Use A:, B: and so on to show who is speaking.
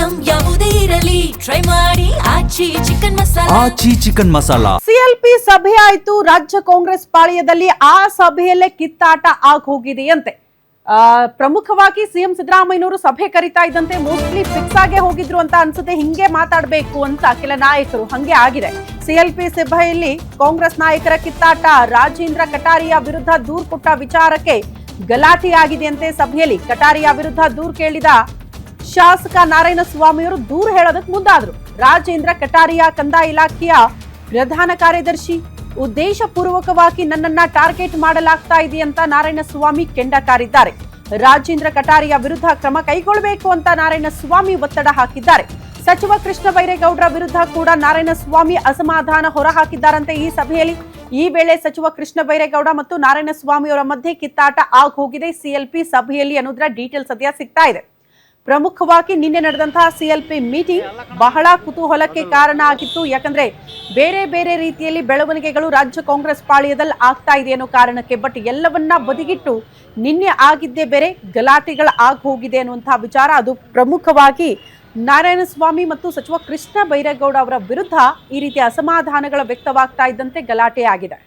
A: Item ಯಾವುದೇ ಇರಲಿ try ಮಾಡಿ ಆಚಿ ಚಿಕನ್ ಮಸಾಲಾ.
B: ಸಿಎಲ್ಪಿ ಸಭೆ ಆಯ್ತು. ರಾಜ್ಯ ಕಾಂಗ್ರೆಸ್ ಪಾಳ್ಯದಲ್ಲಿ ಆ ಸಭೆಯಲ್ಲೇ ಕಿತ್ತಾಟ ಆಗೋಗಿದೆಯಂತೆ. ಪ್ರಮುಖವಾಗಿ ಸಿಎಂ ಸಿದ್ದರಾಮಯ್ಯನವರು ಸಭೆ ಕರೀತಾ ಇದ್ದಂತೆ ಮೋಸ್ಟ್ಲಿ ಫಿಕ್ಸ್ ಆಗೇ ಹೋಗಿದ್ರು ಅಂತ ಅನ್ಸುತ್ತೆ. ಹಿಂಗೆ ಮಾತಾಡಬೇಕು ಅಂತ ಕೆಲ ನಾಯಕರು ಹಂಗೆ ಆಗಿದೆ. ಸಿಎಲ್ಪಿ ಸಭೆಯಲ್ಲಿ ಕಾಂಗ್ರೆಸ್ ನಾಯಕರ ಕಿತ್ತಾಟ, ರಾಜೇಂದ್ರ ಕಟಾರಿಯಾ ವಿರುದ್ಧ ದೂರು ಕೊಟ್ಟ ವಿಚಾರಕ್ಕೆ ಗಲಾಟೆಯಾಗಿದೆಯಂತೆ. ಸಭೆಯಲ್ಲಿ ಕಟಾರಿಯಾ ವಿರುದ್ಧ ದೂರು ಕೇಳಿದ ಶಾಸಕ ನಾರಾಯಣಸ್ವಾಮಿಯವರು ದೂರು ಹೇಳೋದಕ್ಕೆ ಮುಂದಾದ್ರು. ರಾಜೇಂದ್ರ ಕಟಾರಿಯಾ ಕಂದಾಯ ಇಲಾಖೆಯ ಪ್ರಧಾನ ಕಾರ್ಯದರ್ಶಿ, ಉದ್ದೇಶ ಪೂರ್ವಕವಾಗಿ ನನ್ನನ್ನ ಟಾರ್ಗೆಟ್ ಮಾಡಲಾಗ್ತಾ ಇದೆ ಅಂತ ನಾರಾಯಣಸ್ವಾಮಿ ಕೆಂಡ ಕಾರಿದ್ದಾರೆ. ರಾಜೇಂದ್ರ ಕಟಾರಿಯಾ ವಿರುದ್ಧ ಕ್ರಮ ಕೈಗೊಳ್ಳಬೇಕು ಅಂತ ನಾರಾಯಣಸ್ವಾಮಿ ಒತ್ತಡ ಹಾಕಿದ್ದಾರೆ. ಸಚಿವ ಕೃಷ್ಣ ಬೈರೇಗೌಡರ ವಿರುದ್ಧ ಕೂಡ ನಾರಾಯಣಸ್ವಾಮಿ ಅಸಮಾಧಾನ ಹೊರಹಾಕಿದ್ದಾರಂತೆ ಈ ಸಭೆಯಲ್ಲಿ. ಈ ವೇಳೆ ಸಚಿವ ಕೃಷ್ಣ ಬೈರೇಗೌಡ ಮತ್ತು ನಾರಾಯಣಸ್ವಾಮಿ ಅವರ ಮಧ್ಯೆ ಕಿತ್ತಾಟ ಆಗೋಗಿದೆ ಸಿಎಲ್ಪಿ ಸಭೆಯಲ್ಲಿ ಅನ್ನೋದರ ಡೀಟೇಲ್ಸ್ ಸದ್ಯ ಸಿಗ್ತಾ ಇದೆ. ಪ್ರಮುಖವಾಗಿ ನಿನ್ನೆ ನಡೆದಂತಹ ಸಿಎಲ್ಪಿ ಮೀಟಿಂಗ್ ಬಹಳ ಕುತೂಹಲಕ್ಕೆ ಕಾರಣ ಆಗಿತ್ತು. ಯಾಕಂದ್ರೆ ಬೇರೆ ಬೇರೆ ರೀತಿಯಲ್ಲಿ ಬೆಳವಣಿಗೆಗಳು ರಾಜ್ಯ ಕಾಂಗ್ರೆಸ್ ಪಾಳ್ಯದಲ್ಲಿ ಆಗ್ತಾ ಇದೆ ಅನ್ನೋ ಕಾರಣಕ್ಕೆ. ಬಟ್ ಎಲ್ಲವನ್ನ ಬದಿಗಿಟ್ಟು ನಿನ್ನೆ ಆಗಿದ್ದೇ ಬೇರೆ ಗಲಾಟೆಗಳು ಆಗಿ ಹೋಗಿದೆ ಅನ್ನುವಂತಹ ವಿಚಾರ. ಅದು ಪ್ರಮುಖವಾಗಿ ನಾರಾಯಣಸ್ವಾಮಿ ಮತ್ತು ಸಚಿವ ಕೃಷ್ಣ ಬೈರೇಗೌಡ ಅವರ ವಿರುದ್ಧ ಈ ರೀತಿಯ ಅಸಮಾಧಾನಗಳು ವ್ಯಕ್ತವಾಗ್ತಾ ಇದ್ದಂತೆ ಗಲಾಟೆ ಆಗಿದೆ.